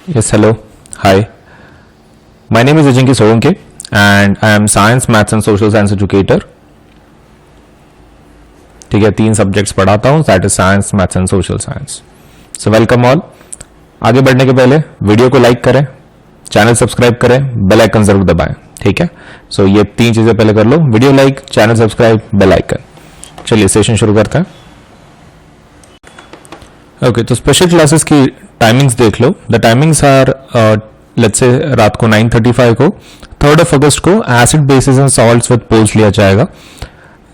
Yes, hello. Hi. My name is Ajinki Solanke and I am Science, Maths and Social Science Educator. ठीक है, 3 subjects पढ़ाता हूँ, that is science, maths and social science. So welcome all. आगे बढ़ने के पहले video को like करें, चैनल सब्सक्राइब करें, बेल आइकन जरूर दबाएं. ठीक है, सो ये 3 चीजें पहले कर लो: video like, channel subscribe, bell icon. चलिए सेशन शुरू करते हैं. ओके, तो स्पेशल क्लासेस की टाइमिंग्स देख लो. The timings are let's say रात को 9:35 को 3rd of अगस्त को acid basis and salts with polls लिया जाएगा.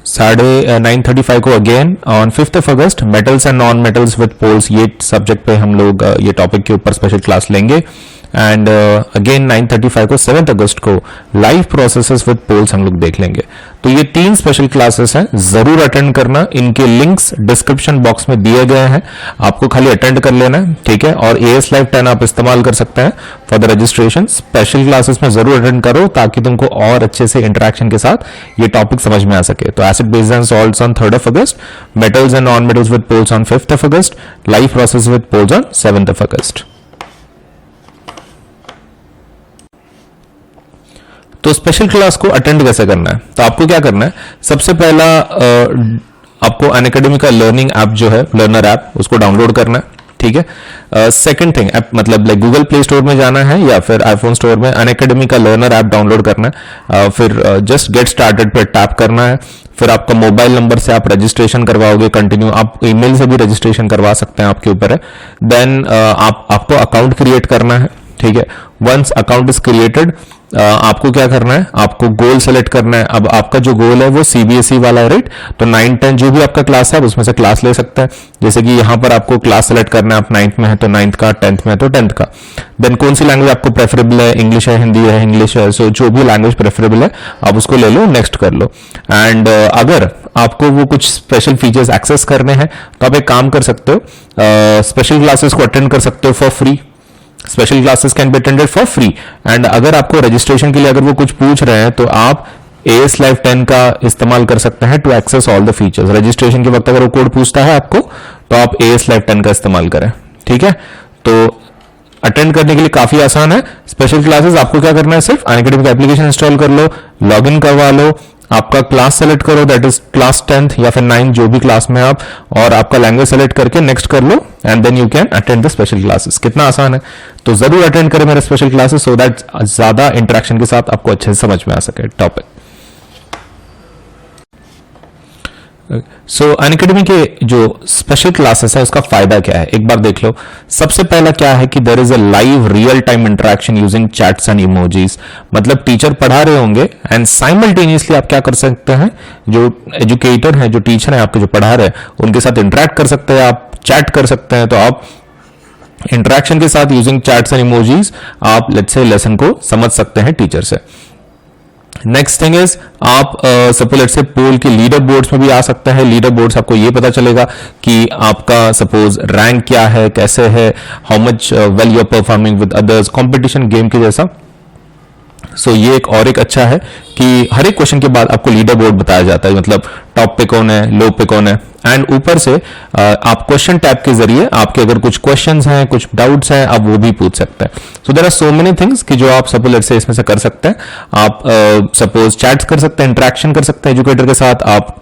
9:35 को again on 5th of August metals and non metals with polls, ये सब्जेक्ट पे हम लोग ये टॉपिक के ऊपर स्पेशल क्लास लेंगे. एंड अगेन 9:35 को 7th अगस्त को लाइव प्रोसेसेस विद पोल्स हम लोग देख लेंगे. तो ये 3 स्पेशल क्लासेस हैं, जरूर अटेंड करना. इनके लिंक्स डिस्क्रिप्शन बॉक्स में दिए गए हैं, आपको खाली अटेंड कर लेना है. ठीक है, और AS Live 10 आप इस्तेमाल कर सकते हैं for the registration. Special classes में जरूर अटेंड करो ताकि तुमको और अच्छे से इंटरेक्शन के साथ ये टॉपिक समझ में आ सके. तो acid base and salts on 3rd of August, metals and non metals with polls on 5th of August, live process with polls on 7th of August. तो स्पेशल क्लास को अटेंड कैसे करना है? तो आपको क्या करना है, सबसे पहला आपको अनअकैडमी का लर्निंग ऐप जो है, लर्नर ऐप, उसको डाउनलोड करना है. ठीक है. सेकंड थिंग, मतलब लाइक गूगल प्ले स्टोर में जाना है या फिर आईफोन स्टोर में अनअकैडमी का लर्नर ऐप डाउनलोड करना है. फिर जस्ट गेट स्टार्टेड पर टैप करना है. फिर आपका मोबाइल नंबर से आप रजिस्ट्रेशन करवाओगे कंटिन्यू. आप ईमेल से भी रजिस्ट्रेशन करवा सकते हैं, आपके ऊपर है. देन आपको अकाउंट क्रिएट करना है. ठीक है. वंस अकाउंट इज क्रिएटेड, आपको क्या करना है, आपको गोल सेलेक्ट करना है. अब आपका जो गोल है वो CBSE वाला है, राइट? तो 9, 10 जो भी आपका क्लास है उसमें से क्लास ले सकते हैं. जैसे कि यहाँ पर आपको क्लास सेलेक्ट करना है, आप 9th में है तो 9th का, 10th में है तो 10th का. देन कौन सी लैंग्वेज आपको प्रेफरेबल है, इंग्लिश है, हिंदी है, इंग्लिश है, सो जो भी लैंग्वेज प्रेफरेबल है आप उसको ले लो, नेक्स्ट कर लो. एंड अगर आपको वो कुछ स्पेशल फीचर्स एक्सेस करने हैं तो आप एक काम कर सकते हो, स्पेशल क्लासेस को अटेंड कर सकते हो for free. Special classes can be attended for free. And अगर आपको रजिस्ट्रेशन के लिए अगर वो कुछ पूछ रहे हैं तो आप AS Live 10 का इस्तेमाल कर सकते हैं to access all the features. Registration के वक्त अगर वो कोड पूछता है आपको तो आप AS Live 10 का इस्तेमाल करें. ठीक है, तो अटेंड करने के लिए काफी आसान है. स्पेशल क्लासेस आपको क्या करना है, सिर्फ अनअकैडमी का एप्लीकेशन इंस्टॉल कर लो, लॉग इन करवा लो, आपका क्लास सेलेक्ट करो, दैट इज क्लास 10th या फिर 9 जो भी क्लास में आप, और आपका लैंग्वेज सेलेक्ट करके नेक्स्ट कर लो and then you can attend the special classes. कितना आसान है. तो जरूर अटेंड करें मेरे स्पेशल क्लासेस सो दैट ज्यादा इंटरेक्शन के साथ आपको अच्छे से समझ में आ सके टॉपिक. सो अनअकैडमी के जो स्पेशल क्लासेस है उसका फायदा क्या है, एक बार देख लो. सबसे पहला क्या है कि there is a live real time interaction using chats and emojis. मतलब टीचर पढ़ा रहे होंगे एंड साइमल्टेनियसली आप क्या कर सकते हैं, जो एजुकेटर है, जो टीचर है आपके जो पढ़ा रहे हैं, उनके साथ इंटरेक्ट कर सकते हैं, आप चैट कर सकते हैं. तो आप इंटरेक्शन के साथ यूजिंग चैट्स एंड इमोजीज आप लेट्स से लेसन को समझ सकते हैं टीचर से. नेक्स्ट थिंग इज आप सपोज लेट्स से पोल के लीडर बोर्ड्स में भी आ सकते हैं. लीडर बोर्ड्स आपको ये पता चलेगा कि आपका सपोज रैंक क्या है, कैसे है, how much well you are performing with others, competition game के जैसा. सो ये एक अच्छा है कि हर एक क्वेश्चन के बाद आपको लीडर बोर्ड बताया जाता है, मतलब टॉप पे कौन है, लो पे कौन है. एंड ऊपर से आप क्वेश्चन टैब के जरिए आपके अगर कुछ क्वेश्चंस हैं, कुछ डाउट्स हैं, आप वो भी पूछ सकते हैं. So there are so many things कि जो आप सपोज लेट्स से इसमें से कर सकते हैं. आप सपोज चैट्स कर सकते हैं, इंटरेक्शन कर सकते हैं एजुकेटर के साथ. आप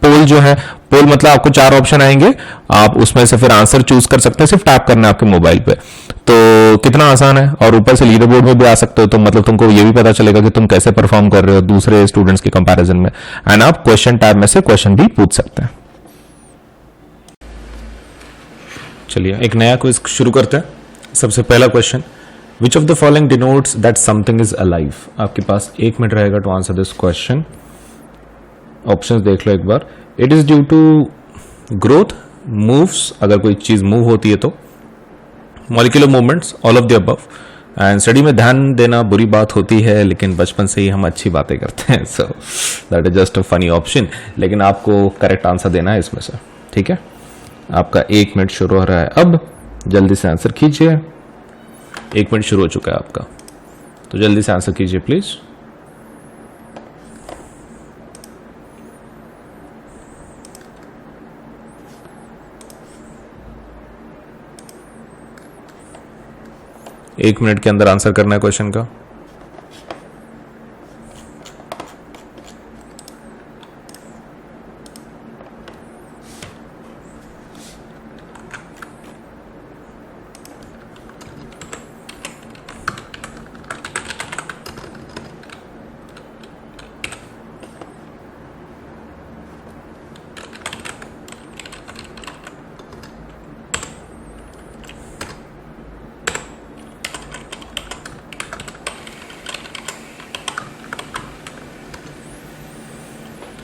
पोल जो है, पोल मतलब आपको 4 ऑप्शन आएंगे, आप उसमें से फिर आंसर चूज कर सकते हैं, सिर्फ टैप करना है आपके मोबाइल पे. तो कितना आसान है. और ऊपर से लीडर बोर्ड में भी आ सकते हो, तो मतलब तुमको ये भी पता चलेगा कि तुम कैसे परफॉर्म कर रहे हो दूसरे स्टूडेंट्स के कंपैरिजन में. एंड आप क्वेश्चन टैब में से क्वेश्चन भी पूछ सकते हैं. चलिए एक नया क्विज शुरू करते हैं. सबसे पहला question, which of the following denotes that something is alive. आपके पास 1 मिनट रहेगा to answer this question. Options देख लो एक बार. It is due to growth, moves, अगर कोई चीज मूव होती है तो, molecular movements, all of the above. And study में ध्यान देना बुरी बात होती है, लेकिन बचपन से ही हम अच्छी बातें करते हैं. So that is just a funny option, लेकिन आपको करेक्ट आंसर देना है इसमें से. ठीक है, आपका 1 मिनट शुरू हो रहा है अब. जल्दी से आंसर कीजिए. 1 मिनट शुरू हो चुका है आपका, तो जल्दी से आंसर कीजिए प्लीज. 1 मिनट के अंदर आंसर करना है क्वेश्चन का।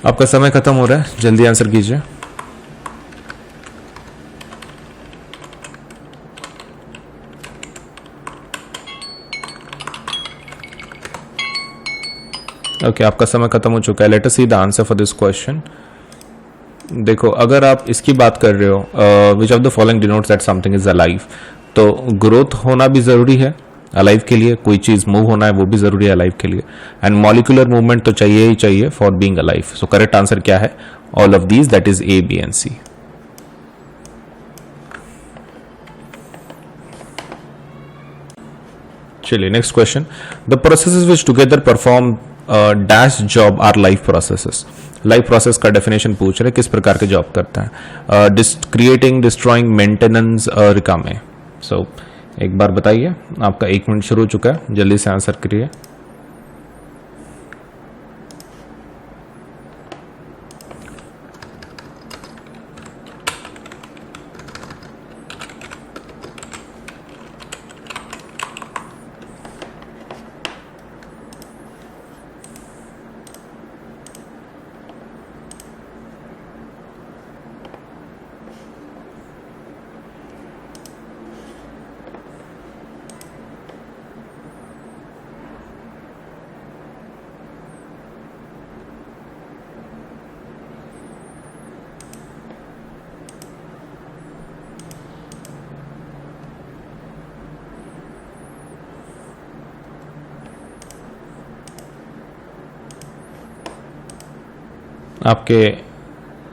आपका समय खत्म हो रहा है, जल्दी आंसर कीजिए। ओके, आपका समय खत्म हो चुका है। Let us see the answer for this question. देखो, अगर आप इसकी बात कर रहे हो विच of the following denotes that something is alive, तो ग्रोथ होना भी जरूरी है अलाइव के लिए, कोई चीज मूव होना है वो भी जरूरी है अलाइव के लिए, एंड मॉलिक्यूलर मूवमेंट तो चाहिए ही चाहिए for being alive. So correct answer क्या है? All of these, that is A, B and C. चलिए next question. The processes which together perform dash job are life processes. Life process का definition पूछ रहे, किस प्रकार के जॉब करता है? क्रिएटिंग, डिस्ट्रॉइंग, मेंटेनेंस, रिकामे। सो एक बार बताइए, आपका 1 मिनट शुरू हो चुका है, जल्दी से आंसर करिए।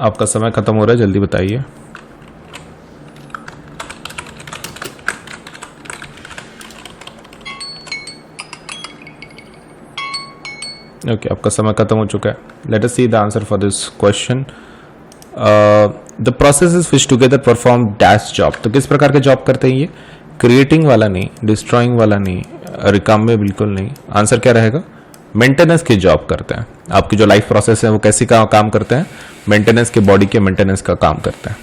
आपका समय खत्म हो रहा है, जल्दी बताइए। ओके, आपका समय खत्म हो चुका है। Let us see the answer for this question. The processes which together perform dash job, तो किस प्रकार के जॉब करते हैं ये? क्रिएटिंग वाला नहीं, डिस्ट्रॉइंग वाला नहीं, रिकाम में बिल्कुल नहीं। आंसर क्या रहेगा? मेंटेनेंस की जॉब करते हैं। आपकी जो लाइफ प्रोसेस है वो कैसी का काम करते हैं? मेंटेनेंस के, बॉडी के मेंटेनेंस का काम करते हैं।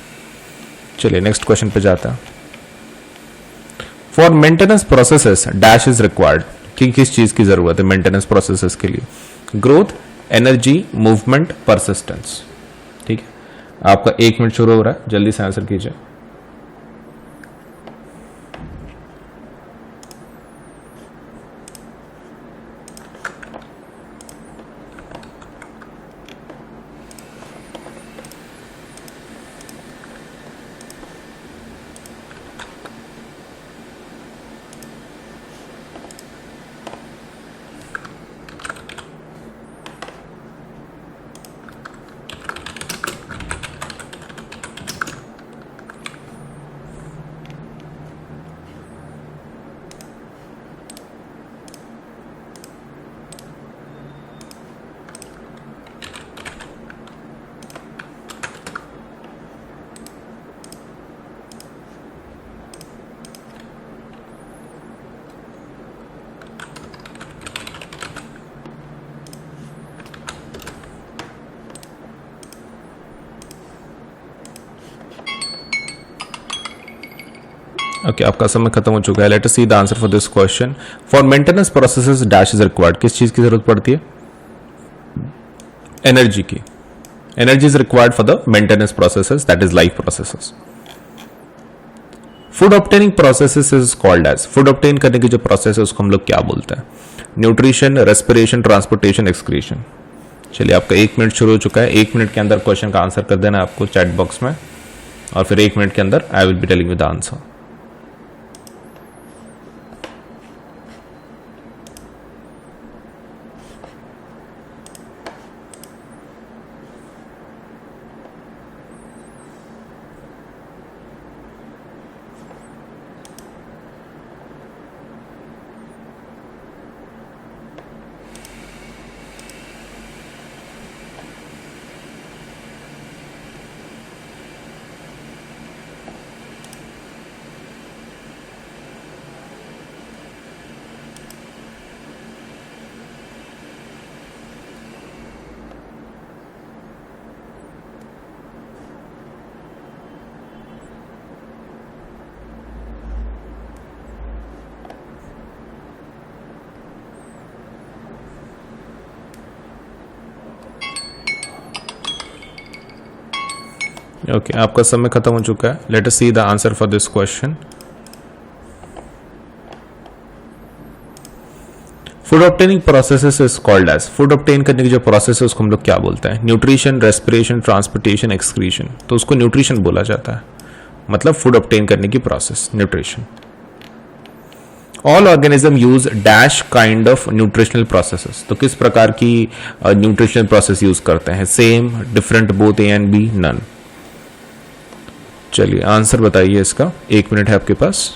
चलिए नेक्स्ट क्वेश्चन पे जाता है। For maintenance processes dash is required, कि किस चीज की जरूरत है मेंटेनेंस प्रोसेसेस के लिए? Growth, energy, movement, persistence. ठीक है, आपका 1 मिनट शुरू हो रहा है, जल्दी से आंसर कीजिए। ओके, आपका समय खत्म हो चुका है। Let us see the answer for this question. For maintenance processes dash is required, किस चीज की जरूरत पड़ती है? एनर्जी की। Energy is required for the maintenance processes, that is life processes. Food obtaining processes is called as, food obtain करने की जो प्रोसेस है उसको हम लोग क्या बोलते हैं? Nutrition, respiration, transportation, excretion. चलिए, आपका 1 मिनट शुरू हो चुका है। 1 मिनट के अंदर क्वेश्चन का आंसर कर देना है आपको चैट बॉक्स में, और फिर 1 मिनट के अंदर I will be telling you the answer. Okay, आपका समय खत्म हो चुका है. Let us see the answer for this question. Food obtaining processes is called as, food obtain करने की जो प्रोसेस है उसको हम लोग क्या बोलते हैं? Nutrition, respiration, transportation, excretion. तो उसको न्यूट्रिशन बोला जाता है. मतलब फूड ऑब्टेन करने की process nutrition. All organism use dash kind of nutritional processes. तो किस प्रकार की न्यूट्रिशनल प्रोसेस यूज करते हैं? Same, different, both, A and B, none. चलिए आंसर बताइए इसका. 1 मिनट है आपके पास.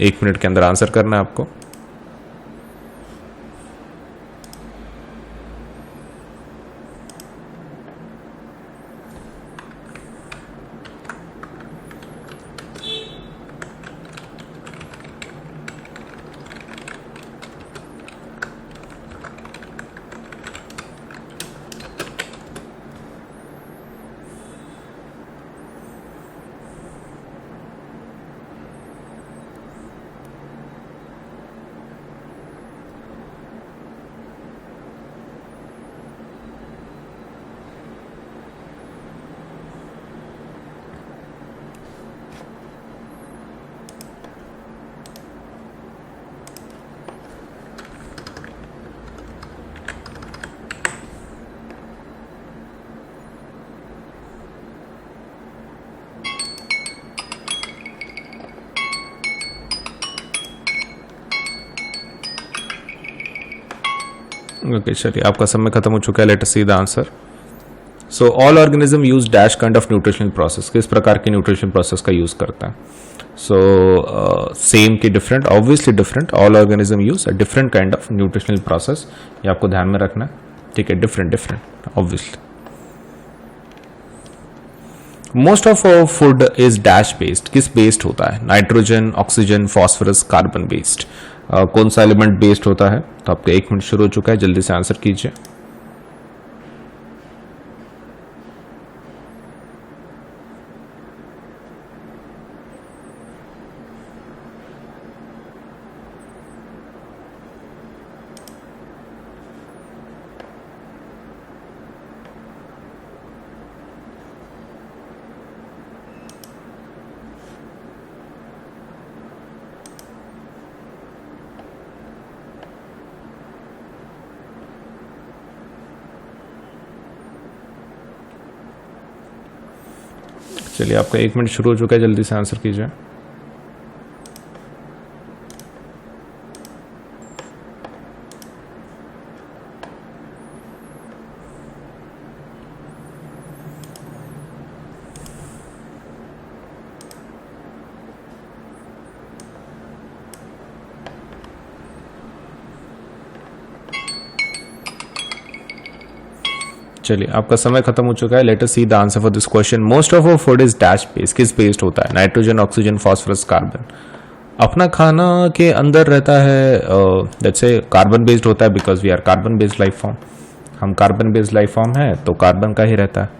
1 मिनट के अंदर आंसर करना है आपको. ओके, चलिए आपका समय खत्म हो चुका है. Let us see the answer. So all organism use dash kind of nutritional process. किस प्रकार की न्यूट्रिशन प्रोसेस का यूज करता है? सो सेम की different, obviously different. All organism use a different kind of nutritional process. ये आपको ध्यान में रखना है. ठीक है, different different obviously. Most of our food is dash based. किस बेस्ड होता है? Nitrogen, oxygen, phosphorus, carbon based. कौन सा एलिमेंट बेस्ड होता है? तो आपका 1 मिनट शुरू हो चुका है. जल्दी से आंसर कीजिए. चलिए आपका 1 मिनट शुरू हो चुका है. जल्दी से आंसर कीजिए. चलिए आपका समय खत्म हो चुका है. Let us see the answer for this question. Most of our food is dash based. किस बेस्ड होता है? Nitrogen, oxygen, phosphorus, carbon. अपना खाना के अंदर रहता है लेट्स से कार्बन बेस्ड होता है because we are carbon based life form. हम कार्बन बेस्ड लाइफ फॉर्म है तो कार्बन का ही रहता है.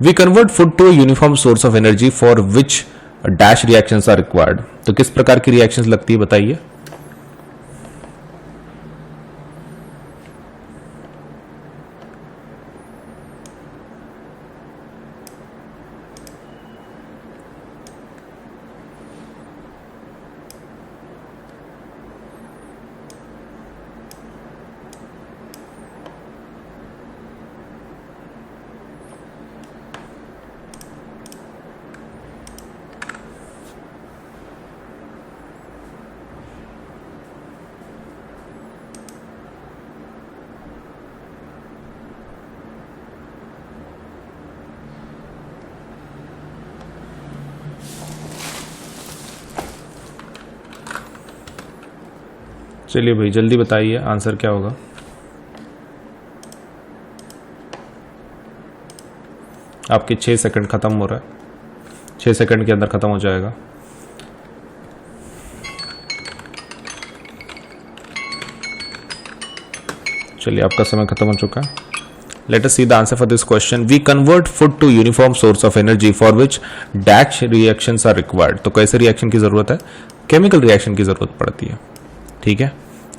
We convert food to uniform source of energy for which dash reactions are required. तो किस प्रकार की रिएक्शंस लगती है बताइए. चलिए भाई जल्दी बताइए आंसर क्या होगा. आपके 6 सेकंड खत्म हो रहा है. 6 सेकंड के अंदर खत्म हो जाएगा. चलिए आपका समय खत्म हो चुका है. Let us see the answer for this question. We convert food to uniform source of energy for which dash reactions are required. तो कैसे रिएक्शन की जरूरत है? केमिकल रिएक्शन की जरूरत पड़ती है. ठीक है,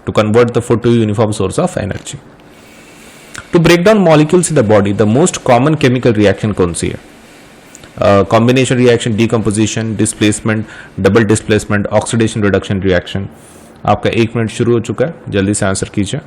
to convert the food to uniform source of energy. To break down molecules in the body the most common chemical reaction कौन सी है? Combination reaction, decomposition, displacement, double displacement, oxidation reduction reaction. आपका 1 मिनट शुरू हो चुका है, जल्दी से आंसर कीजिए।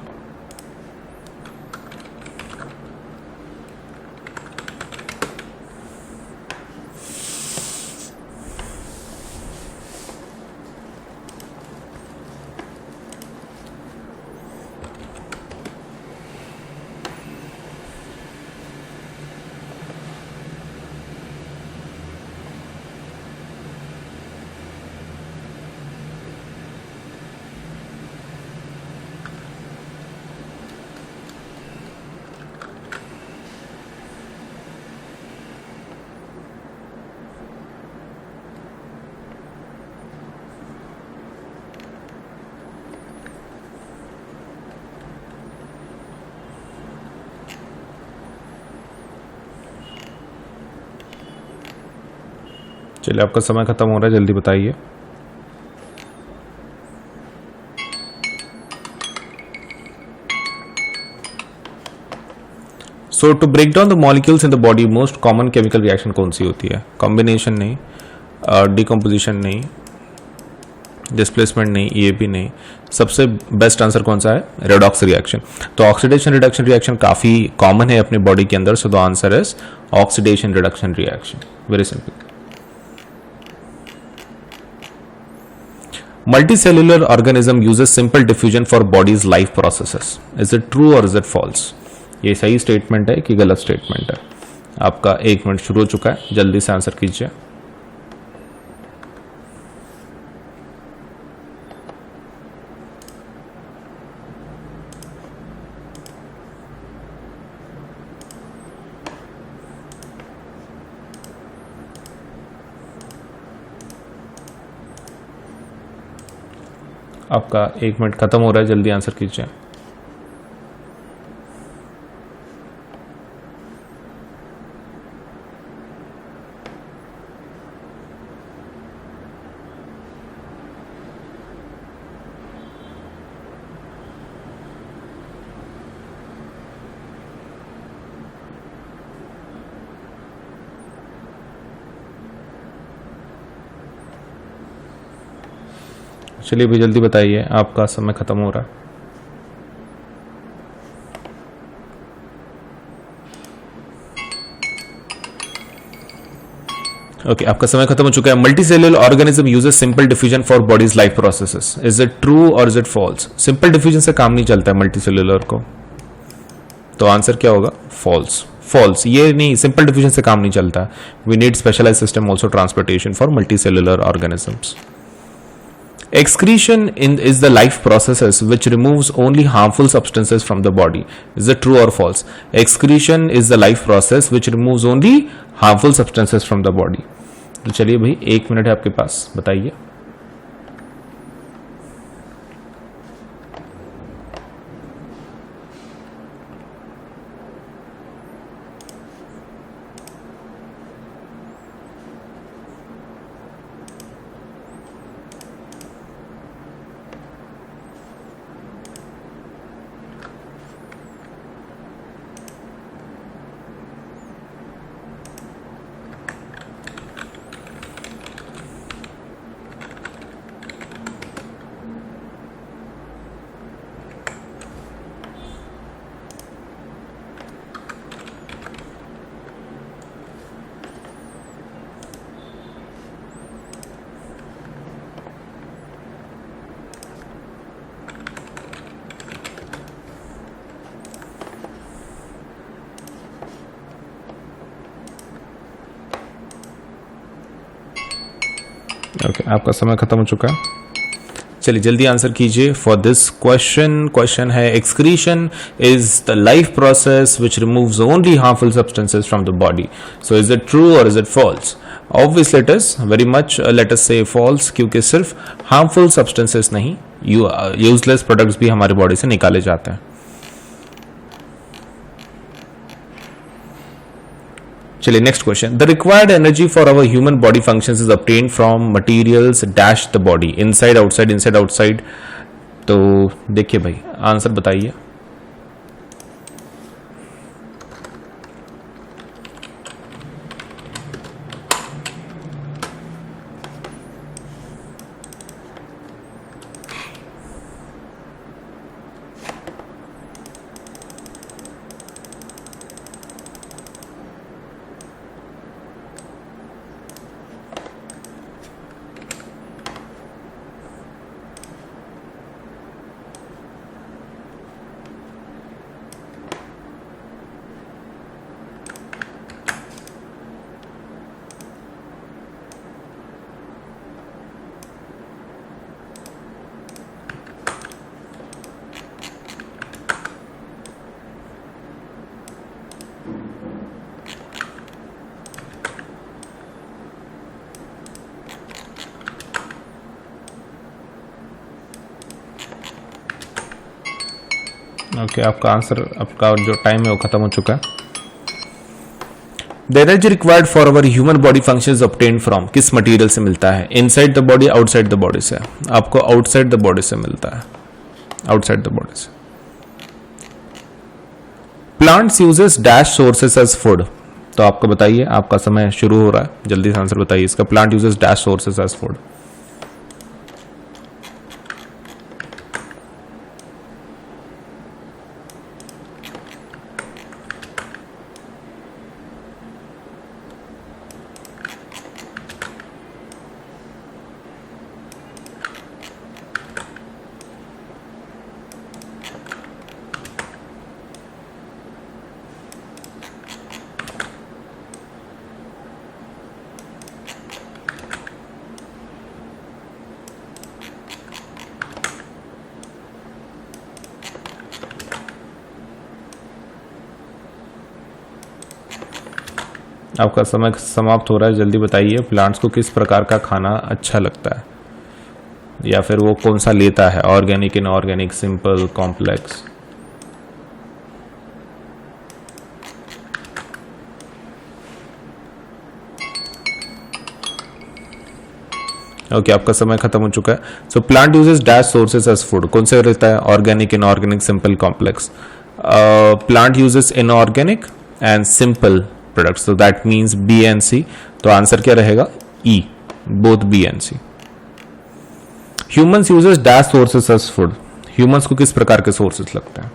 चलिए, आपका समय खत्म हो रहा है, जल्दी बताइए। So to break down the molecules in the body most common chemical reaction कौन सी होती है? कॉम्बिनेशन नहीं, डिकम्पोजिशन नहीं, डिस्प्लेसमेंट नहीं, ये भी नहीं। सबसे बेस्ट आंसर कौन सा है? Redox reaction. तो ऑक्सीडेशन रिडक्शन रिएक्शन काफी कॉमन है अपने बॉडी के अंदर, so the answer is oxidation reduction reaction. Very simple. Multicellular organism uses simple diffusion for body's life processes. Is it true or is it false? ये सही statement है कि गलत स्टेटमेंट है? आपका 1 मिनट शुरू हो चुका है, जल्दी से आंसर कीजिए। आपका 1 मिनट खत्म हो रहा है, जल्दी आंसर कीजिए। चलिए भी जल्दी बताइए, आपका समय खत्म हो रहा है। ओके, आपका समय खत्म हो चुका है। Multicellular organism uses simple diffusion for body's life processes. Is it true और is it false? Simple diffusion से काम नहीं चलता है मल्टी सेल्युलर को, तो आंसर क्या होगा? फॉल्स। फॉल्स, ये नहीं, सिंपल डिफ्यूजन से काम नहीं चलता। We need specialise system also transportation for multicellular organisms. Excretion is the life processes which removes only harmful substances from the body. Is it true or false? Excretion is the life process which removes only harmful substances from the body. तो चलिए भाई, 1 minute है आपके पास, बताइए। Okay, आपका समय खत्म हो चुका है। चलिए जल्दी आंसर कीजिए फॉर दिस क्वेश्चन। क्वेश्चन है, excretion is the life process which removes only harmful substances from the body. So is it true और is it false? Obviously it is very much, let us say false, क्योंकि सिर्फ harmful substances नहीं, useless products भी हमारे body से निकाले जाते हैं। चलिए next question, the required energy for our human body functions is obtain from materials dash the body, inside outside outside. तो देखिए भाई, आंसर बताइए। ओके, आपका आंसर, आपका जो टाइम है वो खत्म हो चुका है। The energy required for our human body functions obtained from, किस मटेरियल से मिलता है? Inside the body, outside the body से? आपको आउटसाइड द बॉडी से मिलता है, आउटसाइड द बॉडी से। Plants uses dash sources as food, तो आपको बताइए, आपका समय शुरू हो रहा है, जल्दी से आंसर बताइए इसका। Plant uses dash sources as food. आपका समय समाप्त हो रहा है, जल्दी बताइए। प्लांट्स को किस प्रकार का खाना अच्छा लगता है, या फिर वो कौन सा लेता है? Organic, inorganic, simple, complex? Okay, आपका समय खत्म हो चुका है। So plant uses dash sources as food, कौन से रहता है? Organic, inorganic, simple, complex? Plant uses inorganic and simple products, so that means B and C। तो आंसर क्या रहेगा? E, both B and C। Humans uses dash sources as food, humans को किस प्रकार के सोर्सेस लगते हैं?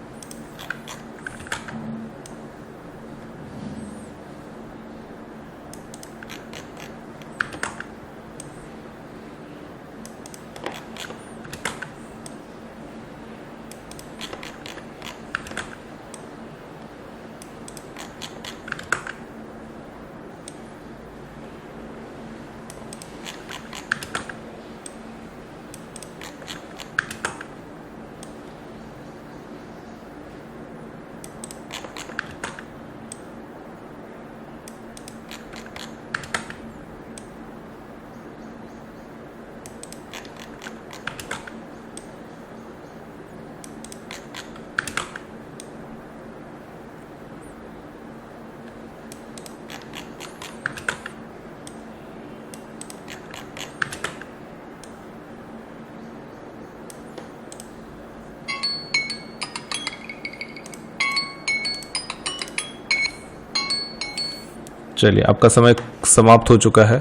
चलिए, आपका समय समाप्त हो चुका है।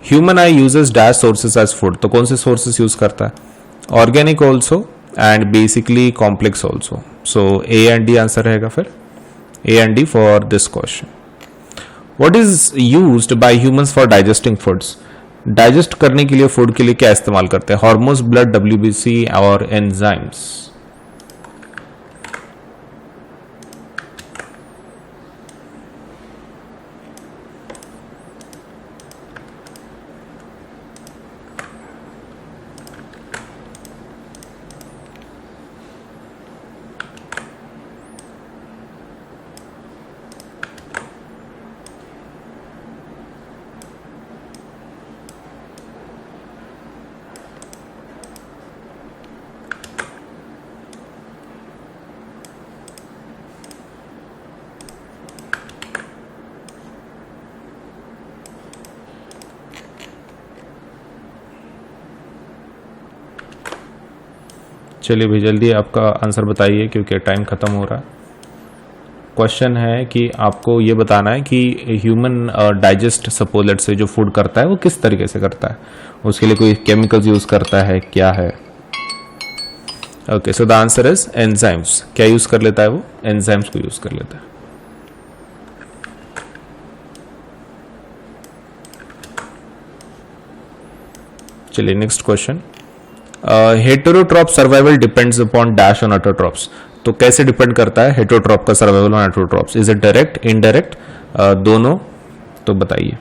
Human I uses dash sources as food, तो कौन से सोर्सेस यूज करता है? Organic also and basically complex also. So A and D answer रहेगा फिर, A and D for this question. What is used by humans for digesting foods, digest करने के लिए फूड के लिए क्या इस्तेमाल करते हैं? हार्मोन्स, ब्लड, डब्ल्यूबीसी और एंजाइम्स? चलिए भाई, जल्दी आपका आंसर बताइए क्योंकि टाइम खत्म हो रहा है। क्वेश्चन है कि आपको ये बताना है कि ह्यूमन डाइजेस्ट सपोलेट से जो फूड करता है वो किस तरीके से करता है, उसके लिए कोई केमिकल्स यूज करता है, क्या है? Okay, so the answer is enzymes. क्या यूज कर लेता है वो? एंजाइम्स को यूज कर लेता है। चलिए next question. Heterotroph survival depends upon dash on autotrophs, तो कैसे डिपेंड करता है हेटेरोट्रॉप का survival on autotrophs? Is it direct, indirect, दोनों? तो बताइए।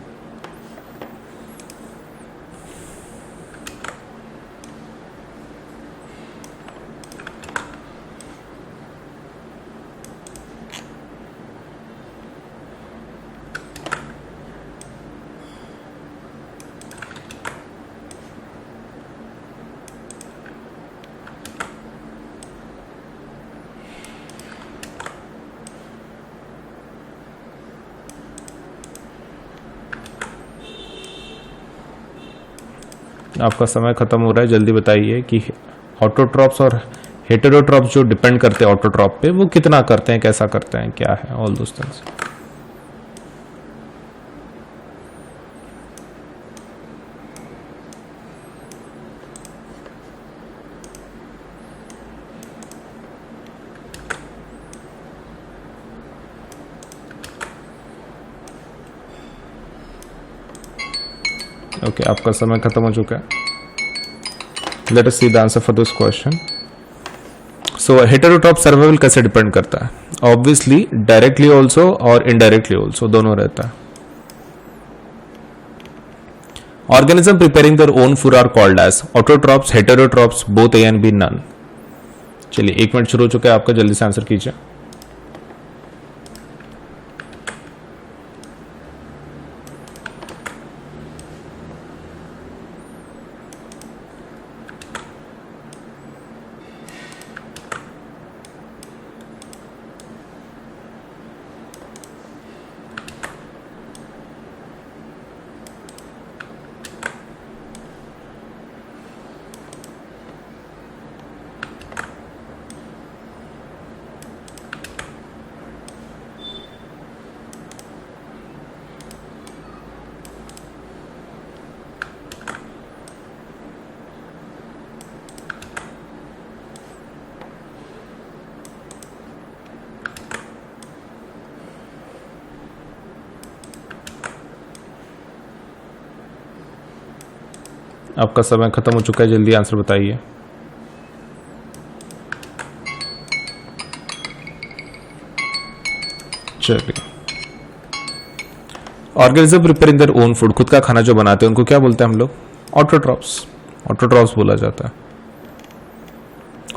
आपका समय खत्म हो रहा है, जल्दी बताइए कि ऑटोट्रॉप्स और हेटेरोट्रॉप्स जो डिपेंड करते हैं ऑटोट्रॉप पे, वो कितना करते हैं, कैसा करते हैं, क्या है, ऑल दोस थिंग्स। ओके, आपका समय खत्म हो चुका है। Let us see the answer for this question. So heterotroph survival कैसे डिपेंड करता है? ऑब्वियसली डायरेक्टली ऑल्सो और इनडायरेक्टली ऑल्सो, दोनों रहता है। Organism preparing their own food are called as autotrophs, heterotrophs, both A and B, none. चलिए 1 minute शुरू हो चुका है आपका, जल्दी से आंसर कीजिए। आपका समय खत्म हो चुका है, जल्दी आंसर बताइए। चलिए, organism preparing their own food, खुद का खाना जो बनाते हैं उनको क्या बोलते हैं हम लोग? ऑटोट्रॉप्स, ऑटोट्रॉप्स बोला जाता है।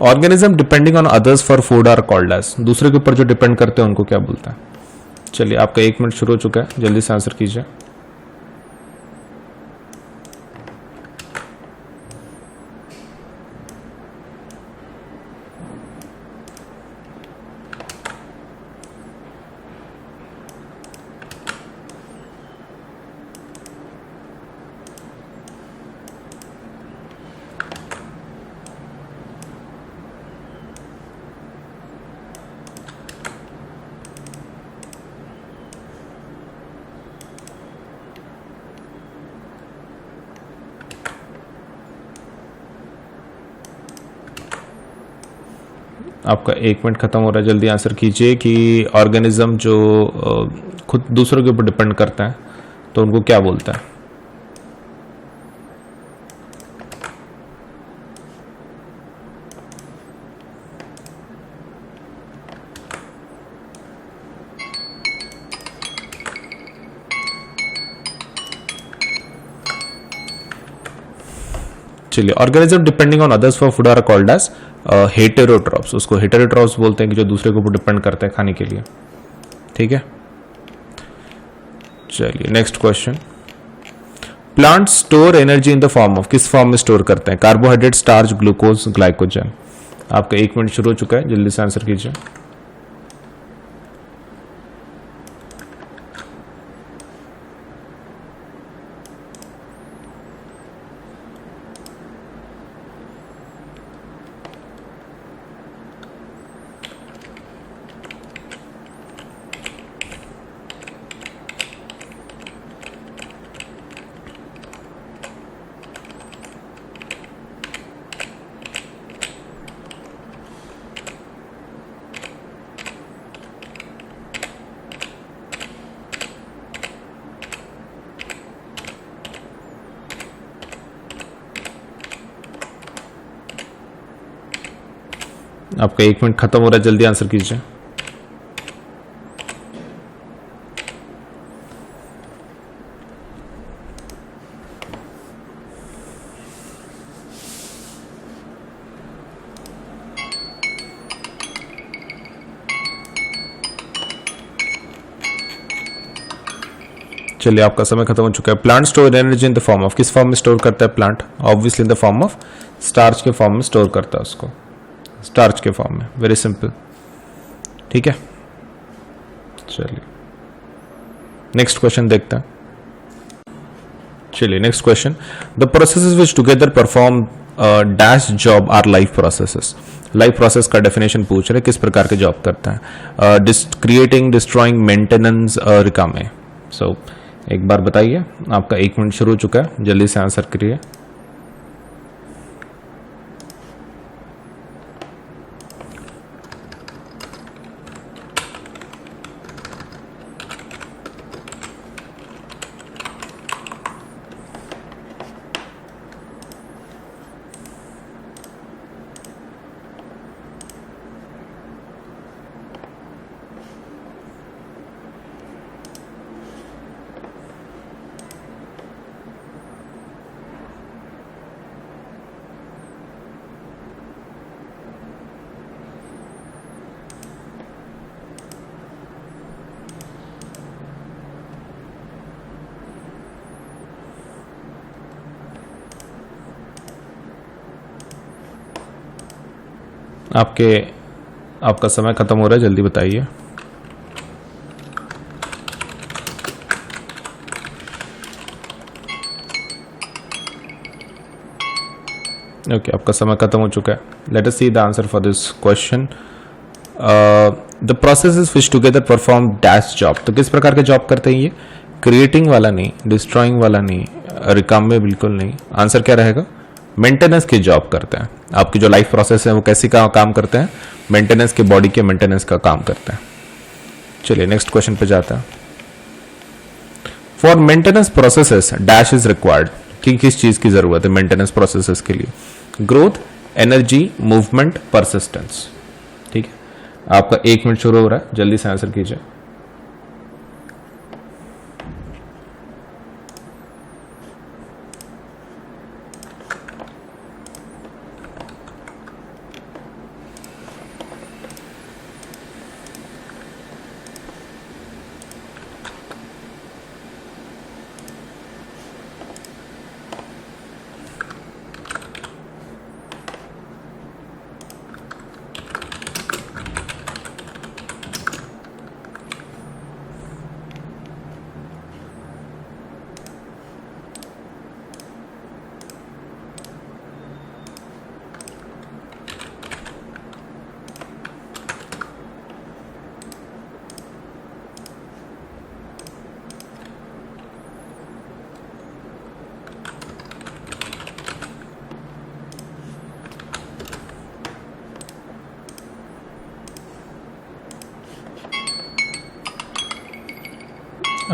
Organism depending on others for food are called as, दूसरे के ऊपर जो डिपेंड करते हैं उनको क्या बोलते हैं? चलिए, आपका 1 मिनट शुरू हो चुका है, जल्दी से आंसर कीजिए। आपका 1 मिनट खत्म हो रहा है, जल्दी आंसर कीजिए कि ऑर्गेनिज्म जो खुद दूसरों के ऊपर डिपेंड करता है तो उनको क्या बोलता है? चलिए, organism depending on others for food are called as heterotrophs, उसको हेटेरोट्रॉप्स बोलते हैं कि जो दूसरे के ऊपर डिपेंड करते हैं खाने के लिए। ठीक है, चलिए next question. Plant store energy in the form of, किस फॉर्म में स्टोर करते हैं? Carbohydrate, starch, glucose, glycogen. आपका 1 मिनट शुरू हो चुका है, जल्दी से आंसर कीजिए। आपका 1 मिनट खत्म हो रहा है, जल्दी आंसर कीजिए। चलिए, आपका समय खत्म हो चुका है। Plant store energy in the form of, किस फॉर्म में स्टोर करता है plant? Obviously in the form of starch के फॉर्म में स्टोर करता है उसको, स्टार्च के फॉर्म में। वेरी सिंपल, ठीक है। चलिए नेक्स्ट क्वेश्चन देखते हैं। चलिए next question, the processes which together perform dash job are life processes. Life process का डेफिनेशन पूछ रहे किस प्रकार के जॉब करता है, क्रिएटिंग, डिस्ट्रॉइंग, मेंटेनेंस, रिकामे। सो एक बार बताइए, आपका 1 मिनट शुरू हो चुका है, जल्दी से आंसर करिए। आपका समय खत्म हो रहा है, जल्दी बताइए। ओके, आपका समय खत्म हो चुका है। Let us see the answer for this question. The processes which together perform dash job. तो किस प्रकार के जॉब करते हैं ये? क्रिएटिंग वाला नहीं, डिस्ट्रॉइंग वाला नहीं, रिकाम में बिल्कुल नहीं। आंसर क्या रहेगा? मेंटेनेंस की जॉब करते हैं। आपकी जो लाइफ प्रोसेस है वो कैसी का काम करते हैं? मेंटेनेंस के, बॉडी के मेंटेनेंस का काम करते हैं। चलिए नेक्स्ट क्वेश्चन पे जाते हैं। For maintenance processes dash is required. किस चीज की जरूरत है मेंटेनेंस प्रोसेसेस के लिए? Growth, energy, movement, persistence. ठीक है, आपका 1 मिनट शुरू हो रहा है, जल्दी से आंसर कीजिए।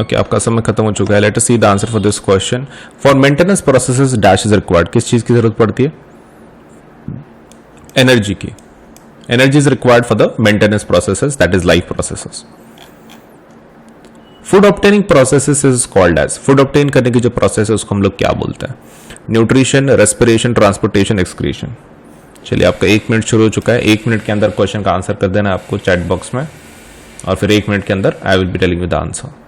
ओके, आपका समय खत्म हो चुका है। Let us see the answer for this question. For maintenance processes dash is required. किस चीज की जरूरत पड़ती है? एनर्जी की। Energy is required for the maintenance processes, that is life processes. Food obtaining processes is called as. Food obtain करने की जो प्रोसेस है उसको हम लोग क्या बोलते हैं? Nutrition, respiration, transportation, excretion. चलिए, आपका 1 मिनट शुरू हो चुका है। 1 मिनट के अंदर क्वेश्चन का आंसर कर देना आपको चैट बॉक्स में, और फिर 1 मिनट के अंदर I will be telling you the answer.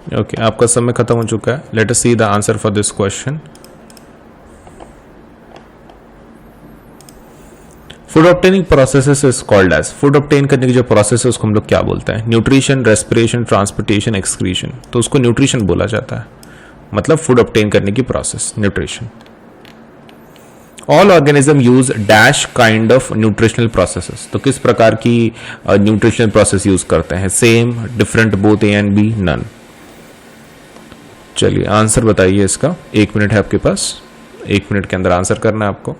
Okay, आपका समय खत्म हो चुका है। Let us see the answer for this question. Food obtaining processes is called as. Food obtain करने की जो प्रोसेस है उसको हम लोग क्या बोलते हैं? Nutrition, respiration, transportation, excretion. तो उसको न्यूट्रिशन बोला जाता है, मतलब फूड ऑब्टेन करने की process, nutrition. All organism use dash kind of nutritional processes. तो किस प्रकार की न्यूट्रिशनल प्रोसेस यूज करते हैं? Same, different, both, A and B, none. चलिए आंसर बताइए इसका। 1 मिनट है आपके पास, 1 मिनट के अंदर आंसर करना है आपको।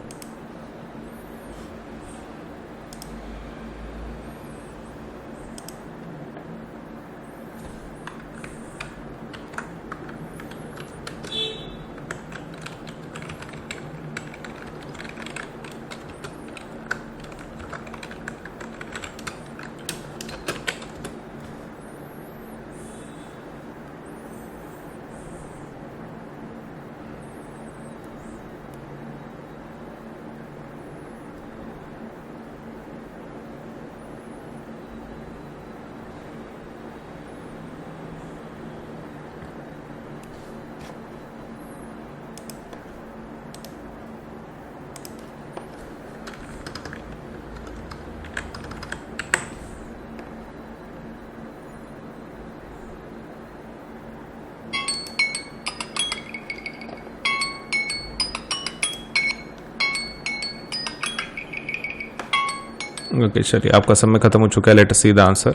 ओके चलिए, आपका समय खत्म हो चुका है. Let us see the answer.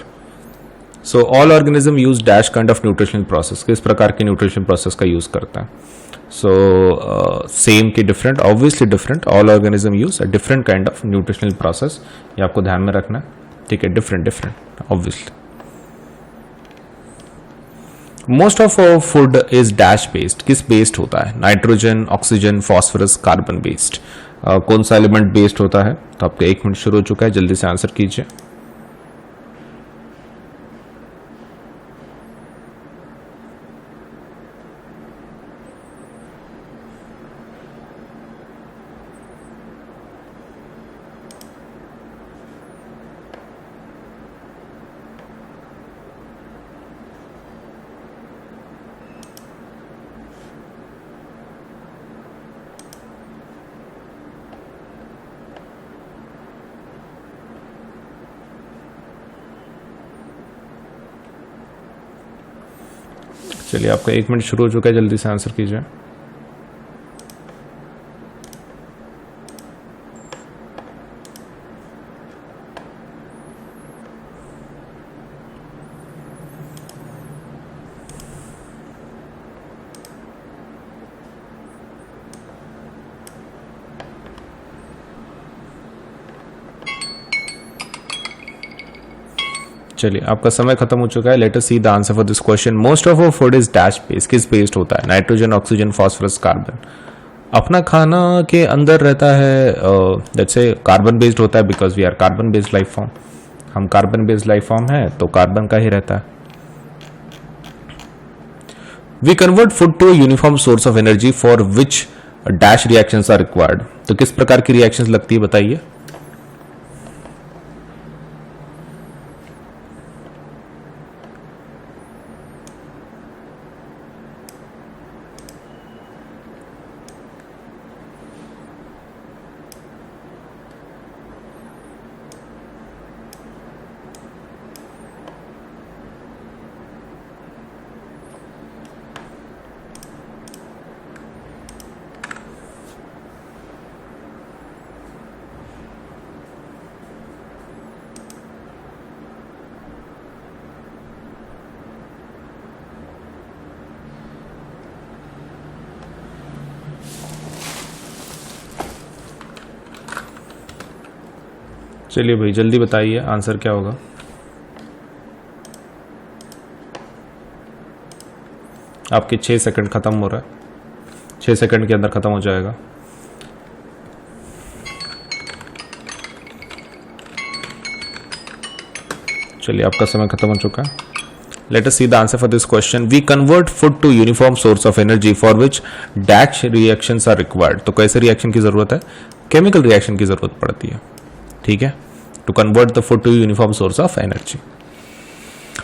So all organism use dash kind of nutritional process. किस प्रकार के न्यूट्रिशन प्रोसेस का यूज करता है? सो सेम की different, obviously different. All organism use a different kind of nutritional process. ये आपको ध्यान में रखना है. ठीक है, different different obviously. Most of our food is dash based. किस बेस्ड होता है? Nitrogen, oxygen, phosphorus, carbon based. कौन सा एलिमेंट बेस्ड होता है? तो आपका 1 मिनट शुरू हो चुका है, जल्दी से आंसर कीजिए. चलिए, आपका 1 मिनट शुरू हो चुका है, जल्दी से आंसर कीजिए. चलिए, आपका समय खत्म हो चुका है. Let us see the answer for this question. Most of our food is dash based. किस बेस्ड होता है? Nitrogen, oxygen, phosphorus, carbon. अपना खाना के अंदर रहता है, लेट्स से कार्बन बेस्ड होता है, because we are carbon based life form. हम कार्बन बेस्ड लाइफ फॉर्म है, तो कार्बन का ही रहता है. We convert food to uniform source of energy for which dash reactions are required. तो किस प्रकार की रिएक्शंस लगती है, बताइए. चलिए भाई, जल्दी बताइए आंसर क्या होगा. आपके 6 सेकंड खत्म हो रहा है. 6 सेकंड के अंदर खत्म हो जाएगा. चलिए, आपका समय खत्म हो चुका है. Let us see the answer for this question. We convert food to uniform source of energy for which dash reactions are required. तो कैसे रिएक्शन की जरूरत है? केमिकल रिएक्शन की जरूरत पड़ती है. ठीक है, to convert the food to uniform source of energy.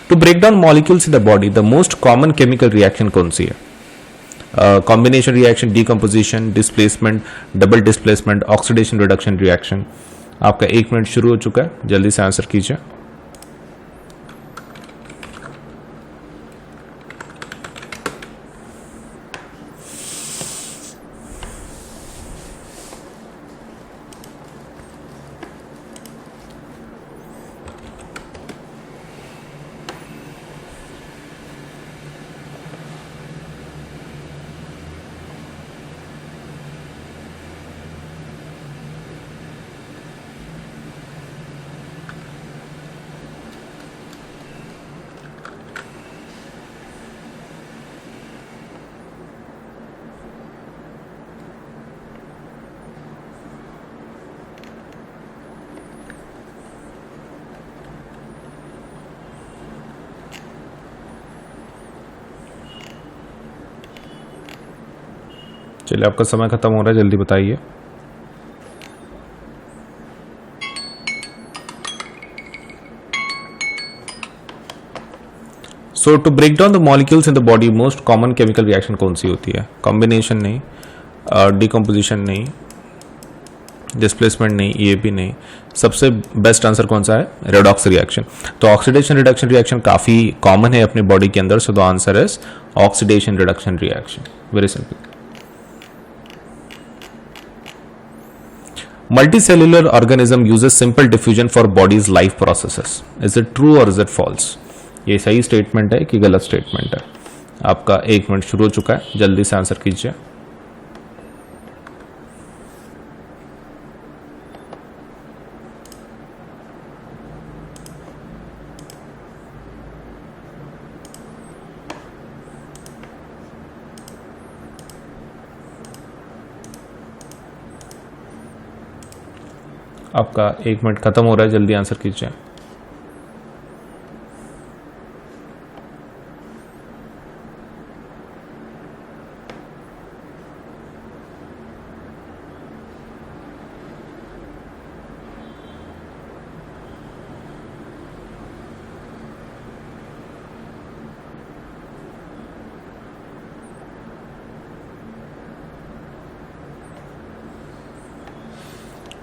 To break down molecules in the body, the most common chemical reaction कौन सी है? Combination reaction, decomposition, displacement, double displacement, oxidation reduction reaction. आपका 1 मिनट शुरू हो चुका है, जल्दी से आंसर कीजिए. चलिए, आपका समय खत्म हो रहा है, जल्दी बताइए. So to break down the molecules in the body, most common chemical reaction कौन सी होती है? कॉम्बिनेशन नहीं, डिकम्पोजिशन नहीं, डिस्प्लेसमेंट नहीं, ये भी नहीं. सबसे बेस्ट आंसर कौन सा है? Redox reaction. तो ऑक्सीडेशन रिडक्शन रिएक्शन काफी कॉमन है अपने बॉडी के अंदर. So the answer is oxidation reduction reaction. Very simple. Multicellular organism uses simple diffusion for body's life processes, is it true और इज इट फॉल्स? ये सही statement है कि गलत स्टेटमेंट है? आपका 1 मिनट शुरू हो चुका है, जल्दी से आंसर कीजिए। आपका 1 मिनट खत्म हो रहा है, जल्दी आंसर कीजिए।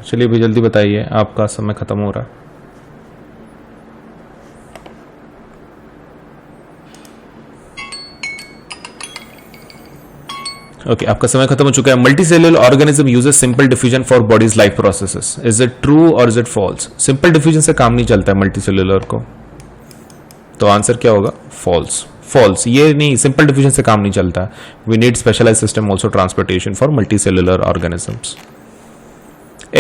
चलिए भाई जल्दी बताइए, आपका समय खत्म हो रहा है। ओके, आपका समय खत्म हो चुका है। Multicellular organism uses simple diffusion for body's life processes, is it true और is it false? Simple diffusion से काम नहीं चलता है मल्टीसेल्युलर को, तो आंसर क्या होगा? फॉल्स। फॉल्स, ये नहीं, सिंपल डिफ्यूजन से काम नहीं चलता। We need specialise system also transportation for multicellular organisms.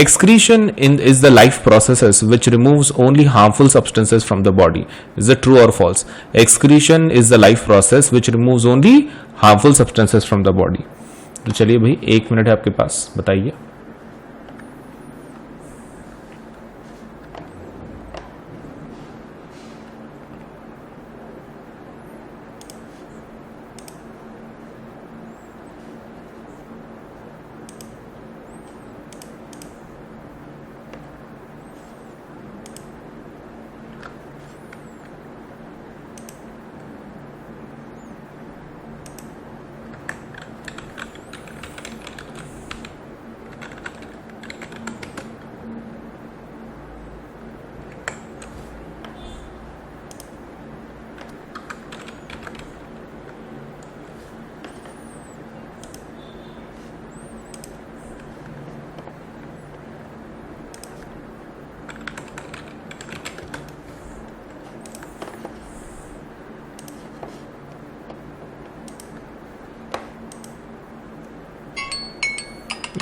Excretion is the life processes which removes only harmful substances from the body. Is it true or false? Excretion is the life process which removes only harmful substances from the body. तो चलिए भाई 1 minute है आपके पास, बताइए।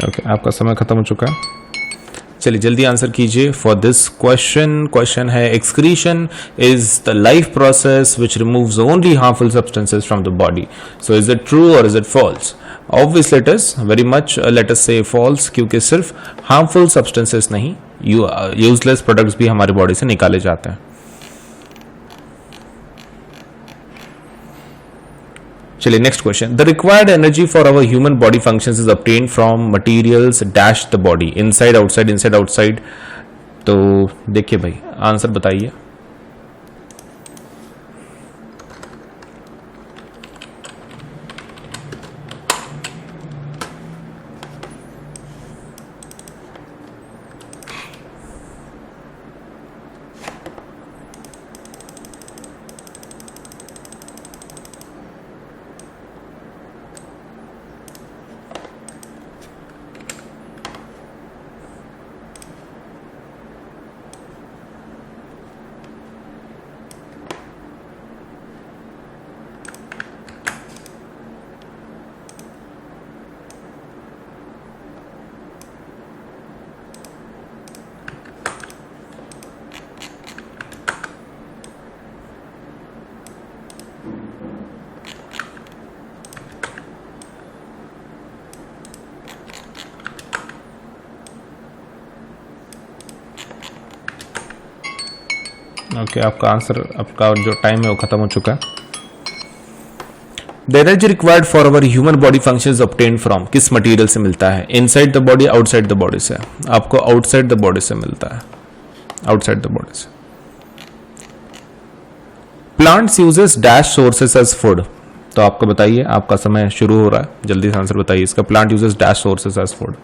Okay, आपका समय खत्म हो चुका है। चलिए जल्दी आंसर कीजिए फॉर दिस क्वेश्चन। क्वेश्चन है excretion is the life process which removes only harmful substances from the body. So is it true और is it false? Obviously it is very much, let us say false, क्योंकि सिर्फ harmful substances नहीं, useless products भी हमारी body से निकाले जाते हैं। चलिए next question. The required energy for our human body functions is obtained from materials dash the body, inside outside outside. तो देखिए भाई आंसर बताइए। ओके, आपका आंसर, आपका जो टाइम है वो खत्म हो चुका है। The energy required for our human body functions obtained from, किस मटेरियल से मिलता है? Inside the body, outside the body से? आपको आउटसाइड द बॉडी से मिलता है, आउटसाइड द बॉडी से। Plants uses dash sources as food, तो आपको बताइए, आपका समय शुरू हो रहा है, जल्दी से आंसर बताइए इसका। Plant uses dash sources as food.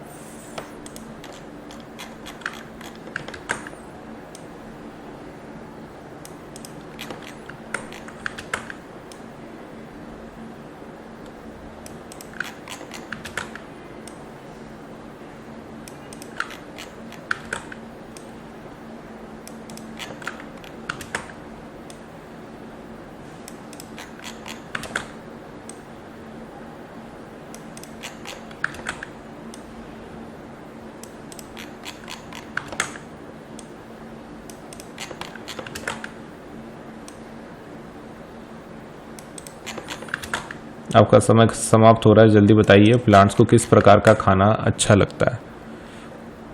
आपका समय समाप्त हो रहा है, जल्दी बताइए। प्लांट्स को किस प्रकार का खाना अच्छा लगता है,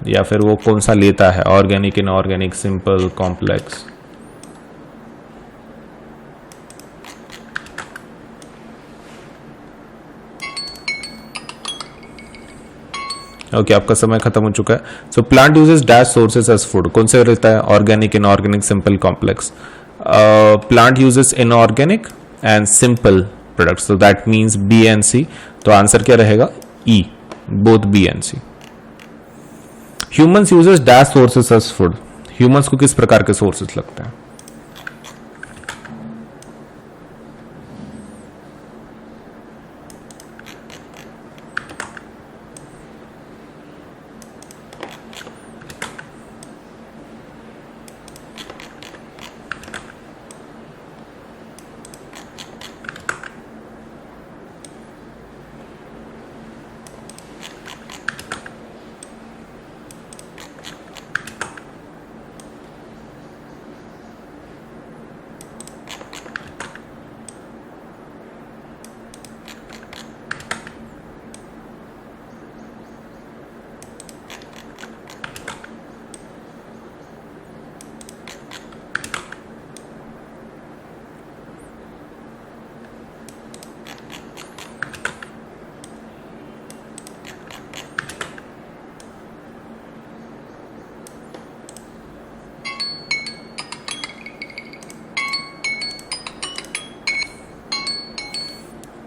या फिर वो कौन सा लेता है, organic, inorganic, simple, complex? Okay, आपका समय खत्म हो चुका है। So plant uses dash sources as food, कौन से रहता है, organic, inorganic, simple, complex? Plant uses inorganic and simple products, so that means B and C। तो आंसर क्या रहेगा, E, both B and C। Humans uses dash sources as food, humans को किस प्रकार के सोर्सेस लगते हैं?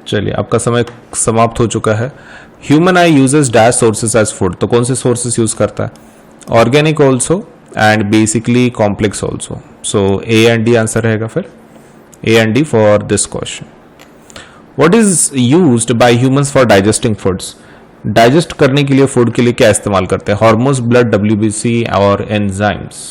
चलिए, आपका समय समाप्त हो चुका है। Human I uses dash sources as food, तो कौन से सोर्सेस यूज करता है, organic also and basically complex also. So A and D answer रहेगा फिर, A and D for this question. What is used by humans for digesting foods, digest करने के लिए फूड के लिए क्या इस्तेमाल करते हैं, हार्मोन्स, ब्लड, डब्ल्यूबीसी और एंजाइम्स?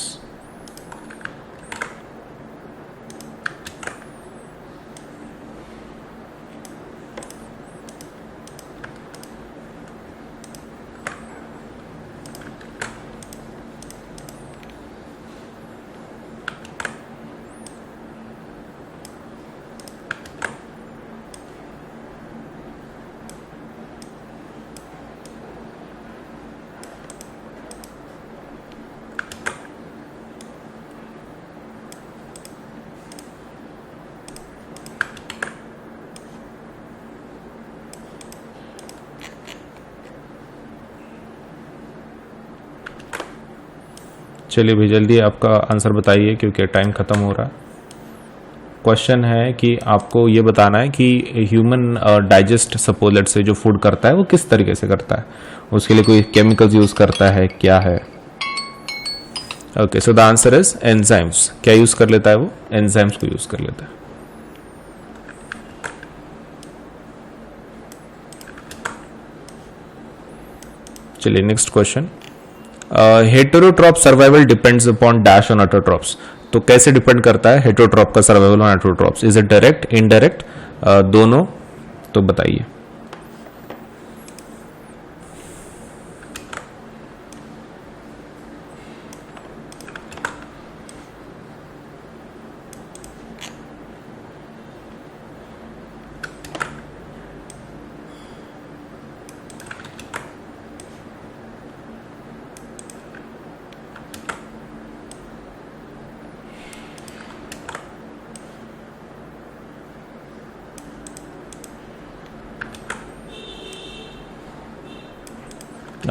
चलिए भाई, जल्दी आपका आंसर बताइए क्योंकि टाइम खत्म हो रहा है। क्वेश्चन है कि आपको ये बताना है कि ह्यूमन डाइजेस्ट सपोलेट से जो फूड करता है वो किस तरीके से करता है, उसके लिए कोई केमिकल्स यूज करता है, क्या है? Okay, so the answer is enzymes. क्या यूज कर लेता है वो, एंजाइम्स को यूज कर लेता है। चलिए next question, heterotroph survival depends upon dash on autotrophs, तो कैसे डिपेंड करता है हेटेरोट्रॉप का survival on autotrophs, is it direct, indirect, दोनों? तो बताइए।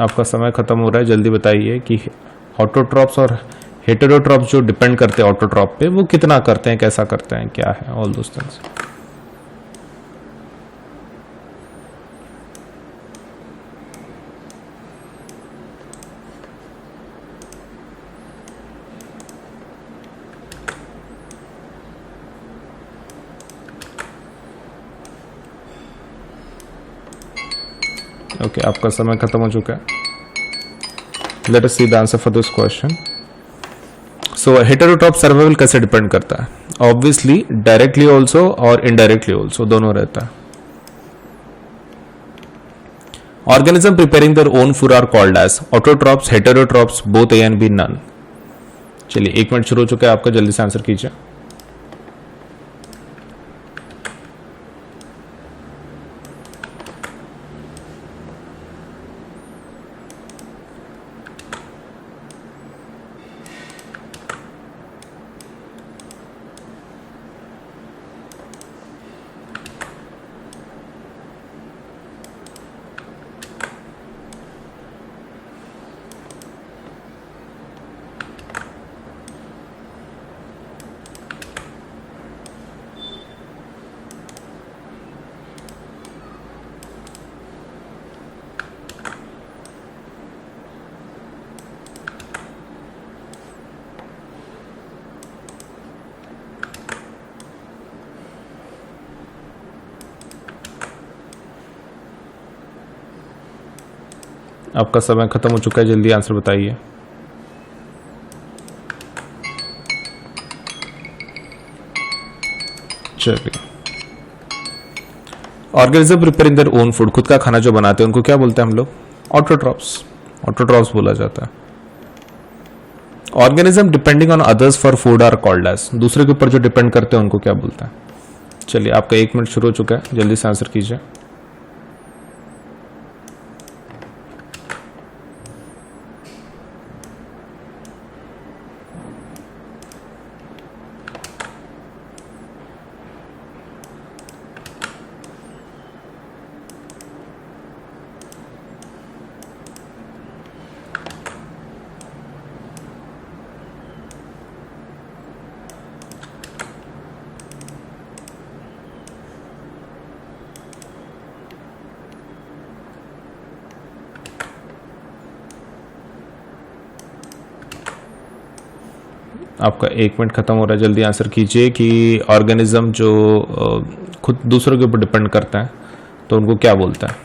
आपका समय खत्म हो रहा है, जल्दी बताइए कि ऑटोट्रॉप्स और हेटेरोट्रॉप्स जो डिपेंड करते हैं ऑटोट्रॉप पे, वो कितना करते हैं, कैसा करते हैं, क्या है, ऑल दोस थिंग्स। ओके, आपका समय खत्म हो चुका है। Let us see the answer for this question. So heterotroph survival कैसे डिपेंड करता है, ऑब्वियसली डायरेक्टली ऑल्सो और इनडायरेक्टली ऑल्सो, दोनों रहता है। Organism preparing their own food are called as autotrophs, heterotrophs, both A and B, none. चलिए 1 minute शुरू हो चुका है आपका, जल्दी से आंसर कीजिए। आपका समय खत्म हो चुका है, जल्दी आंसर बताइए। चलिए, organism preparing their own food, खुद का खाना जो बनाते हैं उनको क्या बोलते हैं हम लोग? ऑटोट्रॉप्स। ऑटोट्रॉप्स बोला जाता है। Organism depending on others for food are called as, दूसरे के ऊपर जो डिपेंड करते हैं उनको क्या बोलते हैं? चलिए, आपका 1 मिनट शुरू हो चुका है, जल्दी से आंसर कीजिए। आपका 1 मिनट खत्म हो रहा है, जल्दी आंसर कीजिए कि ऑर्गेनिज्म जो खुद दूसरों के ऊपर डिपेंड करता है तो उनको क्या बोलता है?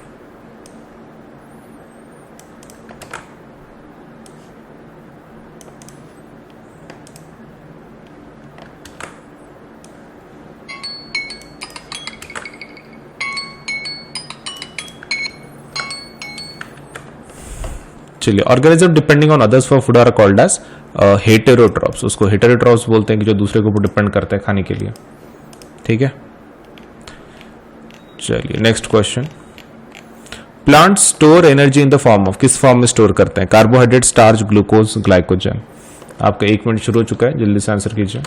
चलिए, organism depending on others for food are called as heterotrophs, उसको हेटेरोट्रॉप्स बोलते हैं कि जो दूसरे के ऊपर डिपेंड करते हैं खाने के लिए। ठीक है, चलिए next question. Plant store energy in the form of, किस फॉर्म में स्टोर करते हैं? Carbohydrate, starch, glucose, glycogen. आपका 1 मिनट शुरू हो चुका है, जल्दी से आंसर कीजिए।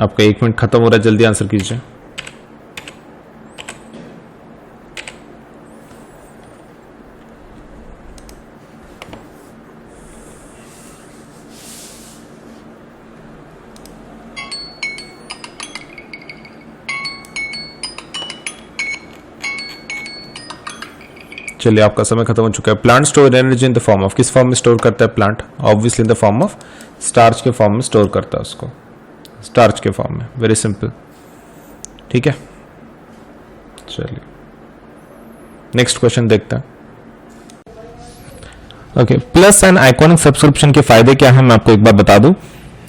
आपका 1 मिनट खत्म हो रहा है, जल्दी आंसर कीजिए। चलिए, आपका समय खत्म हो चुका है। Plant store energy in the form of, किस फॉर्म में स्टोर करता है plant? Obviously in the form of starch के फॉर्म में स्टोर करता है उसको, स्टार्च के फॉर्म में। Very simple. ठीक है, चलिए नेक्स्ट क्वेश्चन देखते हैं। Okay, plus and iconic subscription के फायदे क्या है मैं आपको एक बार बता दूं।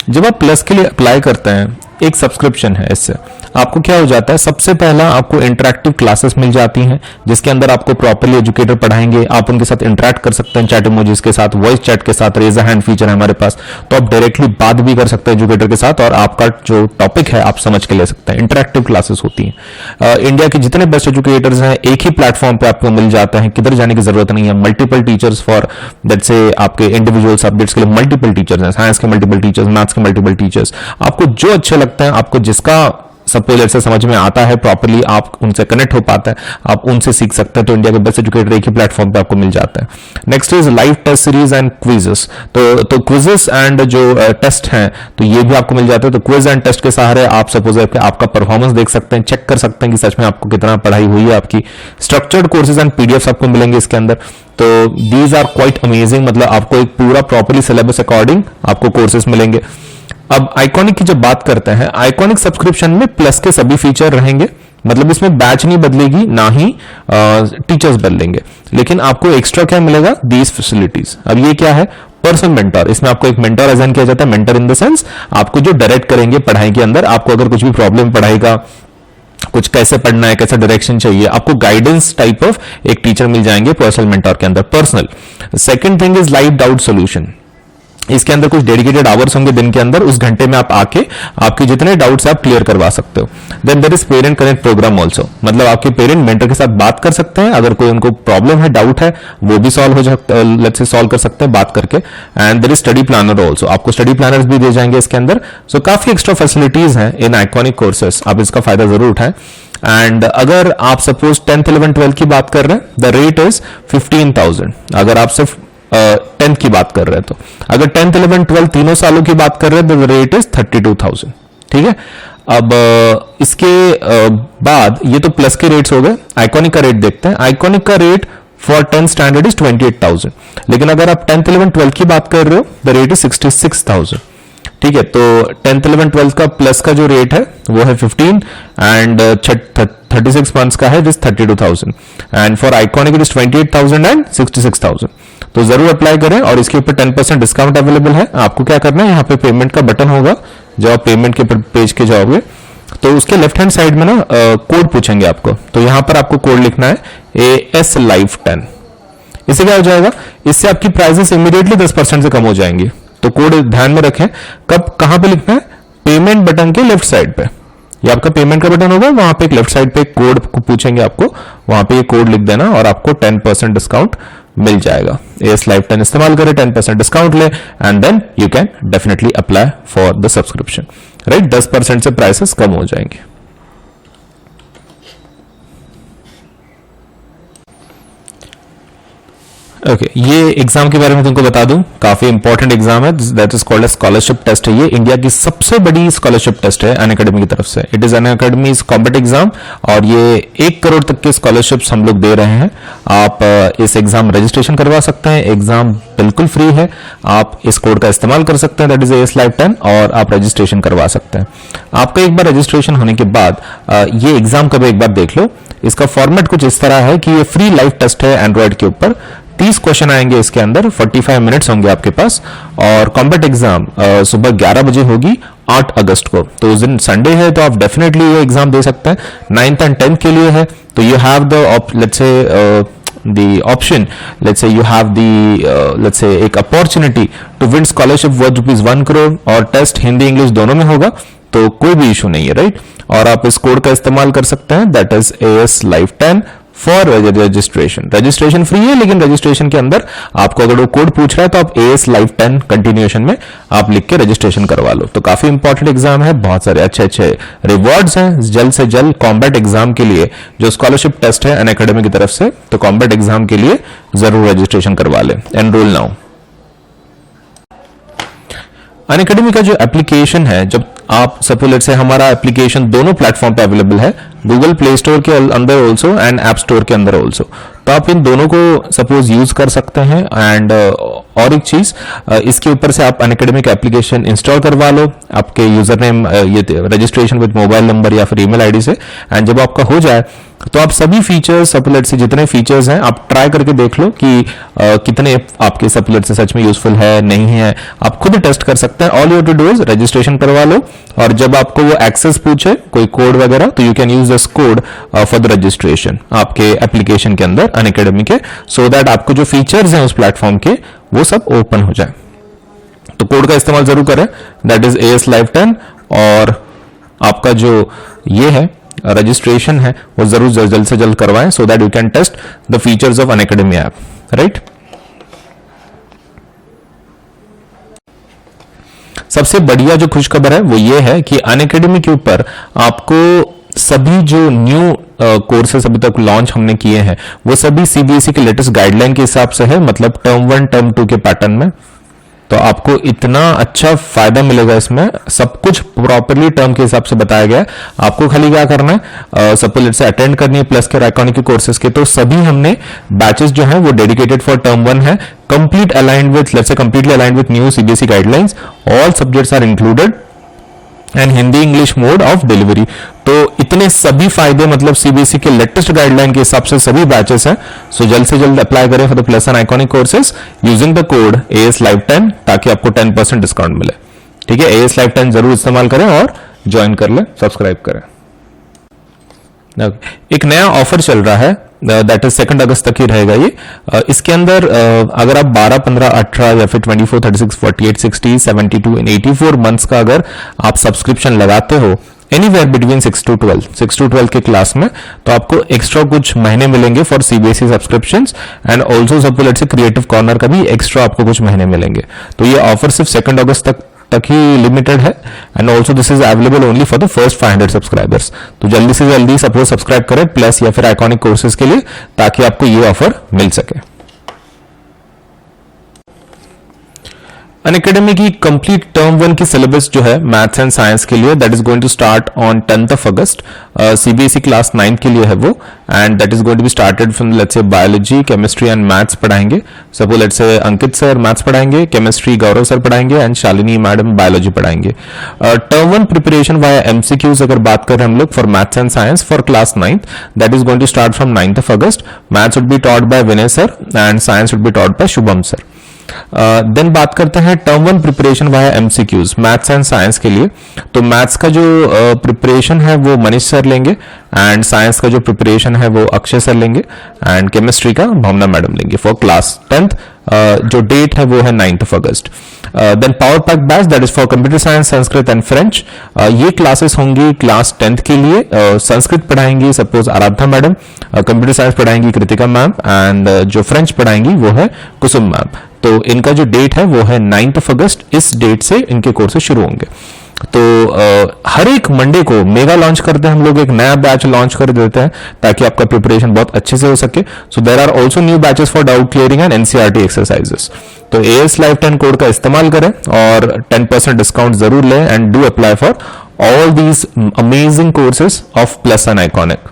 जब आप प्लस के लिए अप्लाई करते हैं, एक सब्सक्रिप्शन है, इससे आपको क्या हो जाता है? सबसे पहला आपको इंटरैक्टिव क्लासेस मिल जाती हैं जिसके अंदर आपको प्रॉपर्ली एजुकेटर पढ़ाएंगे, आप उनके साथ इंटरैक्ट कर सकते हैं, चैट इमोजीज के साथ, वॉइस चैट के साथ, रेज अ हैंड फीचर है हमारे पास, तो आप डायरेक्टली बात भी कर सकते हैं एजुकेटर के साथ और आपका जो टॉपिक है आप समझ के ले सकते हैं। इंटरैक्टिव क्लासेस होती हैं। इंडिया के जितने बेस्ट एजुकेटर्स हैं एक ही प्लेटफॉर्म पे आपको मिल जाता है, किधर जाने की जरूरत नहीं है। मल्टीपल टीचर्स फॉर दैट से आपके इंडिविजुअल सब्जेक्ट्स के लिए मल्टीपल टीचर्स हैं, साइंस के मल्टीपल टीचर्स, मैथ्स के मल्टीपल टीचर्स। आपको जो अच्छे लगता है, आपको जिसका सपोज से समझ में आता है, प्रॉपर्ली आप उनसे कनेक्ट हो पाता है, आप उनसे सीख सकते हैं। तो इंडिया के बेस्ट एजुकेटर एक ही प्लेटफॉर्म पे आपको मिल जाता है। Next is live test series and quizzes. तो क्विजेस एंड जो टेस्ट हैं तो ये भी आपको मिल जाते हैं। तो क्विज एंड टेस्ट के सहारे आप सपोज आपका परफॉर्मेंस देख सकते हैं, चेक कर सकते हैं कि सच में आपको कितना पढ़ाई हुई है आपकी। स्ट्रक्चर्ड कोर्सेज एंड पीडीएफ आपको मिलेंगे इसके अंदर। तो दीज आर क्वाइट अमेजिंग, मतलब आपको एक पूरा प्रॉपर्ली सिलेबस अकॉर्डिंग आपको कोर्सेज मिलेंगे। अब आइकॉनिक की जब बात करते हैं, आइकॉनिक सब्सक्रिप्शन में प्लस के सभी फीचर रहेंगे, मतलब इसमें बैच नहीं बदलेगी, ना ही टीचर्स बदलेंगे, लेकिन आपको एक्स्ट्रा क्या मिलेगा? These facilities. अब ये क्या है? Personal mentor. इसमें आपको एक मेंटर असाइन किया जाता है। मेंटर इन द सेंस आपको जो डायरेक्ट करेंगे पढ़ाई के अंदर, आपको अगर कुछ भी प्रॉब्लम पढ़ाई का, कुछ कैसे पढ़ना है, कैसा डायरेक्शन चाहिए, आपको गाइडेंस टाइप ऑफ एक टीचर मिल जाएंगे पर्सनल मेंटर के अंदर। Personal. Second thing is live doubt solution. इसके अंदर कुछ डेडिकेटेड आवर्स होंगे दिन के अंदर, उस घंटे में आप आके आपके जितने डाउट्स आप क्लियर करवा सकते हो। Then there is parent connect programme also, मतलब आपके पेरेंट मेंटर के साथ बात कर सकते हैं, अगर कोई उनको प्रॉब्लम है, डाउट है, वो भी सॉल्व हो सकता है, लेट्स से सॉल्व कर सकते हैं बात करके। And there is study planner also, आपको स्टडी प्लानर्स भी दिए जाएंगे इसके अंदर। सो काफी एक्स्ट्रा फैसिलिटीज हैं इन आइकॉनिक कोर्सेस, आप इसका फायदा जरूर उठाएं। एंड अगर आप सपोज 10th 11th 12th की बात कर रहे हैं, द रेट इज 15,000। अगर आप सिर्फ 10th की बात कर रहे हैं तो, अगर 10th 11th 12th तीनों सालों की बात कर रहे हैं तो द रेट इज 32,000। ठीक है, अब इसके बाद ये तो प्लस के रेट्स हो गए। आइकॉनिक का रेट देखते हैं। आइकॉनिक का rate for 10th standard is 28,000, लेकिन अगर आप 10th 11th 12th की बात कर रहे हो द रेट इज 66,000। ठीक है, तो 10th 11th 12th का प्लस का जो रेट है वो है 15 एंड 36 मंथ्स का है with 32,000 and for iconic it is 28,000 and 66,000। तो जरूर अप्लाई करें और इसके ऊपर 10% डिस्काउंट अवेलेबल है। आपको क्या करना है, यहाँ पे पेमेंट का बटन होगा, जब आप पेमेंट के पेज के जाओगे तो उसके लेफ्ट हैंड साइड में ना कोड पूछेंगे आपको, तो यहाँ पर आपको कोड लिखना है AS Live 10। इससे क्या हो जाएगा, इससे आपकी प्राइसेस इमीडिएटली 10% से कम हो जाएंगी। तो कोड ध्यान में रखें, कब कहां पे लिखना है, पेमेंट बटन के लेफ्ट साइड पे, ये आपका पेमेंट का बटन होगा, वहां पे एक लेफ्ट साइड पे कोड पूछेंगे आपको, वहां पे ये कोड लिख देना और आपको 10% डिस्काउंट मिल जाएगा। AS Live 10 इस्तेमाल करें, 10% डिस्काउंट ले and then you can definitely apply for the subscription, right. 10% से प्राइसेस कम हो जाएंगे। ओके, ये एग्जाम के बारे में तुमको बता दूं, काफी इंपॉर्टेंट एग्जाम है, that is called scholarship test है। ये इंडिया की सबसे बड़ी स्कॉलरशिप टेस्ट है अनअकैडमी की तरफ से। It is Unacademy compete exam और ये 1 करोड़ तक के स्कॉलरशिप्स हम लोग दे रहे हैं। आप इस एग्जाम रजिस्ट्रेशन करवा सकते हैं, एग्जाम बिल्कुल फ्री है। आप इस कोड का इस्तेमाल कर सकते हैं, दैट इज AS Live 10, और आप रजिस्ट्रेशन करवा सकते हैं। आपका एक बार रजिस्ट्रेशन होने के बाद ये एग्जाम का भी एक बार देख लो। इसका फॉर्मेट कुछ इस तरह है कि ये फ्री लाइव टेस्ट है एंड्रॉइड के ऊपर। 30 क्वेश्चन आएंगे इसके अंदर, 45 मिनट्स होंगे आपके पास, और कॉम्बैट एग्जाम सुबह 11 बजे होगी 8 अगस्त को। तो उस दिन संडे है, तो आप डेफिनेटली ये एग्जाम दे सकते हैं। 9th and 10th के लिए है, तो you have the let's say the option, let's say you have the let's say एक opportunity to win scholarship worth ₹1 crore, और टेस्ट हिंदी इंग्लिश दोनों में होगा, तो कोई भी इशू नहीं है, राइट। और आप इस कोड का इस्तेमाल कर सकते हैं, that is AS Live 10 for registration. Registration free है, लेकिन रजिस्ट्रेशन के अंदर आपको अगर वो कोड पूछ रहा है तो आप AS Live 10 कंटिन्यूएशन में आप लिख के रजिस्ट्रेशन करवा लो। तो काफी इंपॉर्टेंट एग्जाम है, बहुत सारे अच्छे अच्छे रिवॉर्ड्स हैं जल्द से जल्द कॉम्बैट एग्जाम के लिए, जो स्कॉलरशिप टेस्ट है अनअकैडमी की तरफ से। तो कॉम्बैट एग्जाम के लिए जरूर रजिस्ट्रेशन करवा ले, एनरोल नाउ। अनअकैडमी का जो एप्लीकेशन है, जब आप सपोज से हमारा एप्लीकेशन दोनों प्लेटफॉर्म पे अवेलेबल है, गूगल प्ले स्टोर के अंदर ऑल्सो एंड ऐप स्टोर के अंदर ऑल्सो, तो आप इन दोनों को सपोज यूज कर सकते हैं। एंड और एक चीज, इसके ऊपर से आप अनअकैडमी का एप्लीकेशन इंस्टॉल करवा लो, आपके यूजर नेम ये रजिस्ट्रेशन विद मोबाइल नंबर या फिर ईमेल आईडी से। एंड जब आपका हो जाए तो आप सभी फीचर्स सपोलेट से जितने फीचर्स हैं आप ट्राई करके देख लो कि कितने आपके सपोलेट से सच में यूजफुल है नहीं है, आप खुद टेस्ट कर सकते हैं। All you to do is registration करवा लो, और जब आपको वो एक्सेस पूछे कोई कोड वगैरह, तो you can use this code for the registration आपके एप्लीकेशन के अंदर अनअकैडमी के, सो दैट आपको जो फीचर्स हैं उस प्लेटफॉर्म के वो सब ओपन हो जाए। तो कोड का इस्तेमाल जरूर करें, दैट इज AS Live 10, और आपका जो ये है रजिस्ट्रेशन है वो जरूर जल्द से जल्द करवाएं, so that you can test the features of Unacademy app, right. सबसे बढ़िया जो खुशखबर है वो ये है कि अनअकैडमी के ऊपर आपको सभी जो न्यू कोर्सेस अभी तक लॉन्च हमने किए हैं वो सभी CBSE के लेटेस्ट गाइडलाइन के हिसाब से है, मतलब टर्म 1 टर्म 2 के पैटर्न में। तो आपको इतना अच्छा फायदा मिलेगा इसमें, सब कुछ प्रॉपरली टर्म के हिसाब से बताया गया है। आपको खाली क्या करना है, सपोज से अटेंड करनी है प्लस के और आइकॉनिक के कोर्सेज के, तो सभी हमने बैचेस जो हैं वो डेडिकेटेड फॉर टर्म 1 है, complete aligned with let's say completely aligned with new CBSE guidelines, all subjects are included and Hindi English mode of delivery. तो इतने सभी फायदे मतलब CBSE के लेटेस्ट गाइडलाइन के हिसाब से सभी बैचेस हैं। सो जल्द से जल्द अप्लाई करें for the plus and iconic courses using the code AS Live 10, ताकि आपको 10% डिस्काउंट मिले। ठीक है, AS Live 10 जरूर इस्तेमाल करें और ज्वाइन कर लें, सब्सक्राइब करें। एक नया ऑफर चल रहा है दैट इज 2 अगस्त तक ही रहेगा ये। इसके अंदर अगर आप 12, 15, 18 या फिर 24, 36, 48, 60, 72 इन 84 मंथ्स का अगर आप सब्सक्रिप्शन लगाते हो एनीवेयर बिटवीन 6 to 12 के क्लास में, तो आपको एक्स्ट्रा कुछ महीने मिलेंगे for CBSE subscriptions and also suppose let's से क्रिएटिव कॉर्नर का भी एक्स्ट्रा आपको कुछ महीने मिलेंगे। तो ये ऑफर सिर्फ 2 अगस्त तक ही लिमिटेड है and also this is available only for the first 500 subscribers. तो जल्दी से जल्दी सपोज सब्सक्राइब करें प्लस या फिर आइकॉनिक कोर्सेज के लिए, ताकि आपको ये ऑफर मिल सके। अनअकैडमी की कंप्लीट टर्म 1 की सिलेबस जो है मैथ्स एंड साइंस के लिए that is going to start on 10th of August। CBSE class 9 के लिए है वो, and that is going to be started from let's say biology, chemistry and maths पढ़ाएंगे। Suppose let's say Ankit sir maths पढ़ाएंगे, chemistry Gaurav sir पढ़ाएंगे and Shalini madam biology पढ़ाएंगे। Term 1 preparation via MCQs अगर बात कर रहे हैं हम लोग for maths and science for class 9th, that is going to start from 9th of August। Maths would be taught by Vinay sir and science would be taught by Shubham sir. Then बात करते हैं term 1 preparation via MCQs maths and science के लिए। तो maths का जो preparation है वो मनीष सर लेंगे एंड साइंस का जो प्रिपरेशन है वो अक्षय सर लेंगे एंड केमिस्ट्री का भावना मैडम लेंगे फॉर क्लास 10th। जो डेट है वो है 9th of August। Then power pack batch that is for computer science, Sanskrit and French. ये क्लासेस होंगी क्लास 10th के लिए। संस्कृत पढ़ाएंगी suppose Aradhana madam, computer science पढ़ाएंगी कृतिका मैम एंड जो फ्रेंच पढ़ाएंगी वो है कुसुम मैम। तो इनका जो डेट है वो है 9th of August। इस डेट से इनके कोर्सेज शुरू होंगे। तो हर एक मंडे को मेगा लॉन्च करते हैं हम लोग, एक नया बैच लॉन्च कर देते हैं ताकि आपका प्रिपरेशन बहुत अच्छे से हो सके। So there are also new batches for doubt clearing and NCERT exercises. तो AS Live 10 कोड का इस्तेमाल करें और 10% डिस्काउंट जरूर लें and do apply for all these amazing courses of plus and iconic.